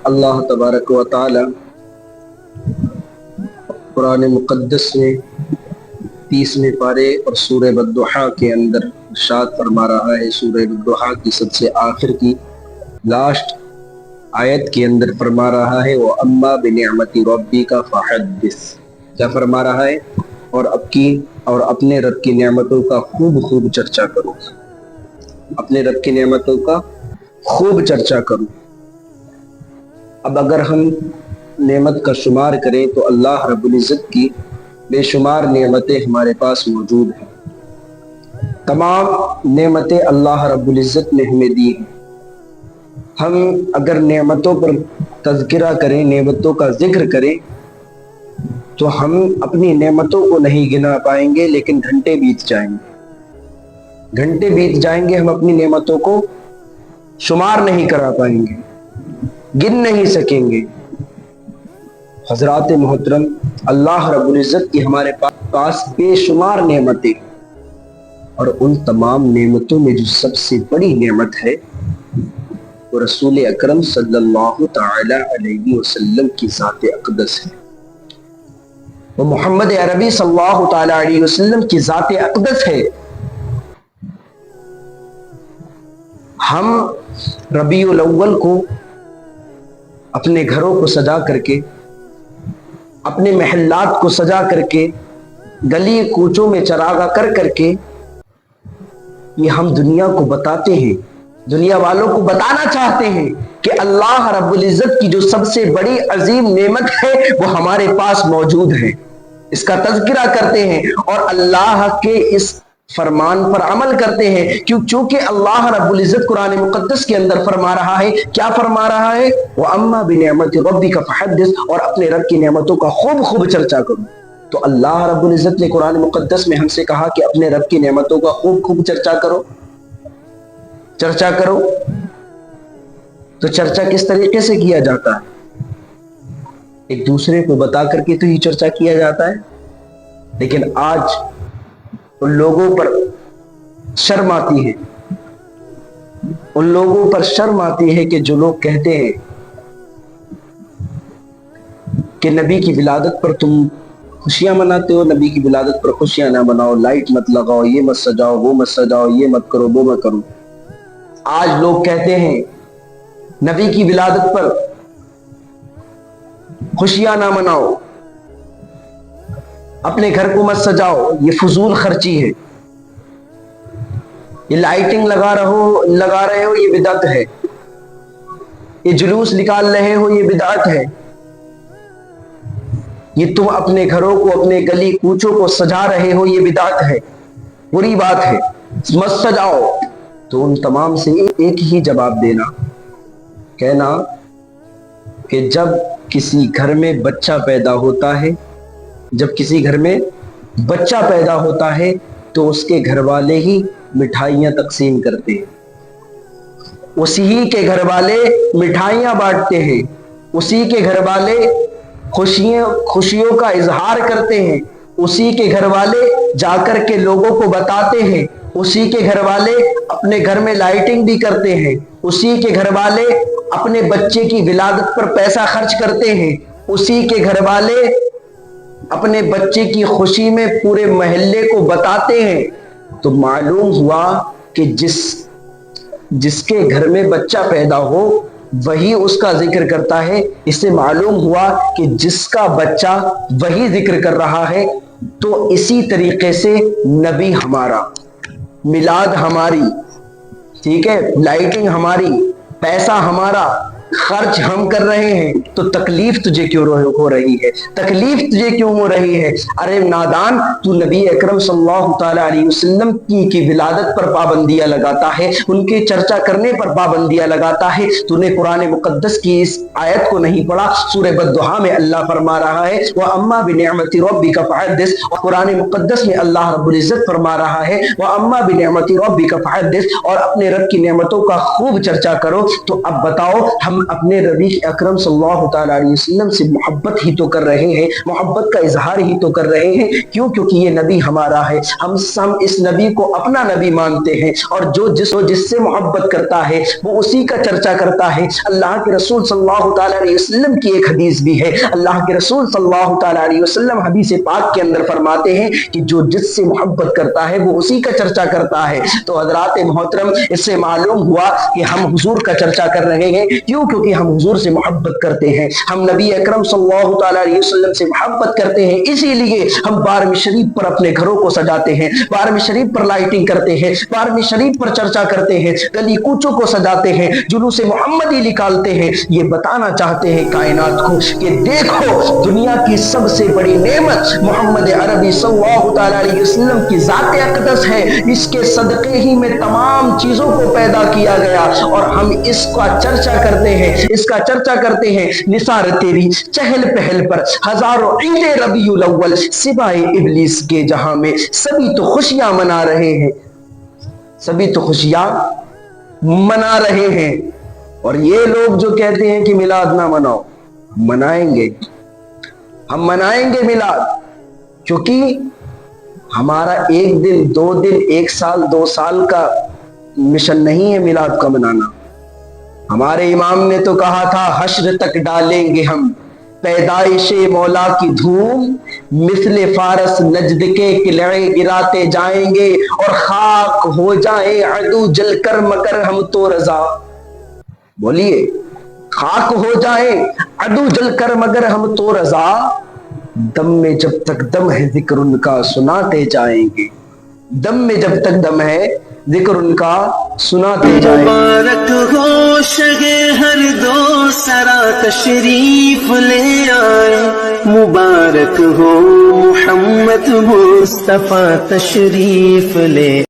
اللہ تبارک و تعالی قرآن مقدس میں 30ویں پارے اور سورہ والضحیٰ کے اندر ارشاد فرما رہا ہے. سورہ والضحیٰ کی سب سے آخر کی لاسٹ آیت کے اندر فرما رہا ہے وَأَمَّا بِنِعْمَةِ رَبِّكَ فَحَدِّثْ. کیا فرما رہا ہے؟ اور اپنے رب کی نعمتوں کا خوب چرچا کرو. اپنے رب کی نعمتوں کا خوب چرچا کرو. اب اگر ہم نعمت کا شمار کریں تو اللہ رب العزت کی بے شمار نعمتیں ہمارے پاس موجود ہیں. تمام نعمتیں اللہ رب العزت نے ہمیں دی ہیں. ہم اگر نعمتوں پر تذکرہ کریں، نعمتوں کا ذکر کریں تو ہم اپنی نعمتوں کو نہیں گنا پائیں گے، لیکن گھنٹے بیت جائیں گے ہم اپنی نعمتوں کو شمار نہیں کرا پائیں گے، گن نہیں سکیں گے. حضرات محترم، اللہ رب العزت کی ہمارے پاس بے شمار نعمتیں، اور ان تمام نعمتوں میں جو سب سے بڑی نعمت ہے وہ رسول اکرم صلی اللہ تعالی علیہ وسلم کی ذات اقدس ہے. وہ محمد عربی صلی اللہ تعالی علیہ وسلم کی ذات اقدس ہے. ہم ربیع الاول کو اپنے گھروں کو سجا کر کے، اپنے محلات کو سجا کر کے، گلی کوچوں میں چراغاں کر کے یہ ہم دنیا کو بتاتے ہیں، دنیا والوں کو بتانا چاہتے ہیں کہ اللہ رب العزت کی جو سب سے بڑی عظیم نعمت ہے وہ ہمارے پاس موجود ہے. اس کا تذکرہ کرتے ہیں اور اللہ کے اس فرمان پر عمل کرتے ہیں، چونکہ اللہ رب العزت قرآن مقدس کے اندر فرما رہا ہے. کیا فرما رہا ہے؟ وَأَمَّا بِنِعْمَةِ رَبِّكَ فَحَدِّثْ. اور اپنے رب کی نعمتوں کا خوب چرچا کرو. تو اللہ رب العزت نے قرآن مقدس میں ہم سے کہا کہ اپنے رب کی نعمتوں کا خوب چرچا کرو. تو چرچا کس طریقے سے کیا جاتا ہے؟ ایک دوسرے کو بتا کر کے تو ہی چرچا کیا جاتا ہے. لیکن آج ان لوگوں پر شرم آتی ہے کہ جو لوگ کہتے ہیں کہ نبی کی ولادت پر تم خوشیاں مناتے ہو، نبی کی ولادت پر خوشیاں نہ مناؤ، لائٹ مت لگاؤ، یہ مت سجاؤ، وہ مت سجاؤ، یہ مت کرو، وہ مت کرو. آج لوگ کہتے ہیں نبی کی ولادت پر خوشیاں نہ مناؤ، اپنے گھر کو مت سجاؤ، یہ فضول خرچی ہے، یہ لائٹنگ لگا رہے ہو، یہ بدعت ہے، یہ جلوس نکال رہے ہو، یہ بدعت ہے، یہ تم اپنے گھروں کو، اپنے گلی کوچوں کو سجا رہے ہو، یہ بدعت ہے، بری بات ہے، مت سجاؤ. تو ان تمام سے ایک ہی جواب دینا، کہنا کہ جب کسی گھر میں بچہ پیدا ہوتا ہے تو اس کے گھر والے ہی مٹھائیاں تقسیم کرتے ہیں، اسی کے گھر والے مٹھائیاں بانٹتے ہیں، اسی کے گھر والے خوشیوں کا اظہار کرتے ہیں، اسی کے گھر والے جا کر کے لوگوں کو بتاتے ہیں، اسی کے گھر والے اپنے گھر میں لائٹنگ بھی کرتے ہیں، اسی کے گھر والے اپنے بچے کی ولادت پر پیسہ خرچ کرتے ہیں، اسی کے گھر والے اپنے بچے کی خوشی میں پورے محلے کو بتاتے ہیں. تو معلوم ہوا کہ جس کے گھر میں بچہ پیدا ہو وہی اس کا ذکر کرتا ہے. اس سے معلوم ہوا کہ جس کا بچہ وہی ذکر کر رہا ہے. تو اسی طریقے سے نبی ہمارا، میلاد ہماری، ٹھیک ہے، لائٹنگ ہماری، پیسہ ہمارا، خرچ ہم کر رہے ہیں. تو تکلیف تجھے کیوں ہو رہی ہے؟ ارے نادان، تو نبی اکرم صلی اللہ تعالی علیہ وسلم کی ولادت پر پابندیاں لگاتا ہے، ان کے چرچا کرنے پر پابندیاں لگاتا ہے. تو نے قرآن مقدس کی اس آیت کو نہیں پڑھا. سورہ والضحیٰ میں اللہ فرما رہا ہے وَأَمَّا بِنِعْمَةِ رَبِّكَ فَحَدِّثْ. اور قرآن مقدس میں اللہ رب العزت فرما رہا ہے وَأَمَّا بِنِعْمَةِ رَبِّكَ فَحَدِّثْ، اور اپنے رب کی نعمتوں کا خوب چرچا کرو. تو اب بتاؤ، ہم ہم اپنے نبی اکرم صلی اللہ تعالیٰ علیہ وسلم سے محبت ہی تو کر رہے ہیں، محبت کا اظہار ہی تو کر رہے ہیں، کیونکہ یہ نبی ہمارا ہے، ہم اس نبی کو اپنا نبی مانتے ہیں، اور جو جس سے محبت کرتا ہے وہ اسی کا چرچا کرتا ہے۔ اللہ کے رسول صلی اللہ تعالیٰ علیہ وسلم کی ایک حدیث بھی ہے، اللہ کے رسول صلی اللہ تعالیٰ علیہ وسلم حدیث پاک کے اندر فرماتے ہیں کہ جو جس سے محبت کرتا ہے وہ اسی کا چرچا کرتا ہے۔ تو حضرات محترم، اس سے معلوم ہوا کہ ہم حضور کا چرچا کر رہے ہیں، کیوں؟ کیونکہ ہم حضور سے محبت کرتے ہیں، ہم نبی اکرم صلی اللہ تعالیٰ علیہ وسلم سے محبت کرتے ہیں، اسی لیے ہم بارہویں شریف پر اپنے گھروں کو سجاتے ہیں، بارہویں شریف پر لائٹنگ کرتے ہیں، بارہویں شریف پر چرچا کرتے ہیں، گلی کوچوں کو سجاتے ہیں، جلوس محمدی نکالتے ہیں، یہ بتانا چاہتے ہیں کائنات کو کہ دیکھو دنیا کی سب سے بڑی نعمت محمد عربی صلی اللہ تعالیٰ علیہ وسلم کی ذات اقدس ہے، اس کے صدقے ہی میں تمام چیزوں کو پیدا کیا گیا، اور ہم اس کا چرچا کرتے ہیں، اس کا چرچا کرتے ہیں۔ نثار تیری چہل پہل پر ہزاروں عید ربیع الاول، سوائے ابلیس کے جہاں میں سبھی تو خوشیاں منا رہے ہیں، سبھی تو خوشیاں منا رہے ہیں۔ اور یہ لوگ جو کہتے ہیں کہ میلاد نہ مناؤ، منائیں گے، ہم منائیں گے میلاد، کیونکہ ہمارا ایک دن، 2 دن، 1 سال، 2 سال کا مشن نہیں ہے میلاد کا منانا۔ ہمارے امام نے تو کہا تھا حشر تک ڈالیں گے ہم پیدائش مولا کی دھوم، مثل فارس نجد کے قلعے گراتے جائیں گے، اور خاک ہو جائے عدو جل کر مگر ہم تو رضا۔ بولیے، خاک ہو جائے عدو جل کر مگر ہم تو رضا، دم میں جب تک دم ہے ذکر ان کا سناتے جائیں گے، دم میں جب تک دم ہے ذکر ان کا سناتے جائیں گے۔ مبارک ہو شگے ہر دو سرا تشریف لے آئے، مبارک ہو محمد مصطفیٰ تشریف لے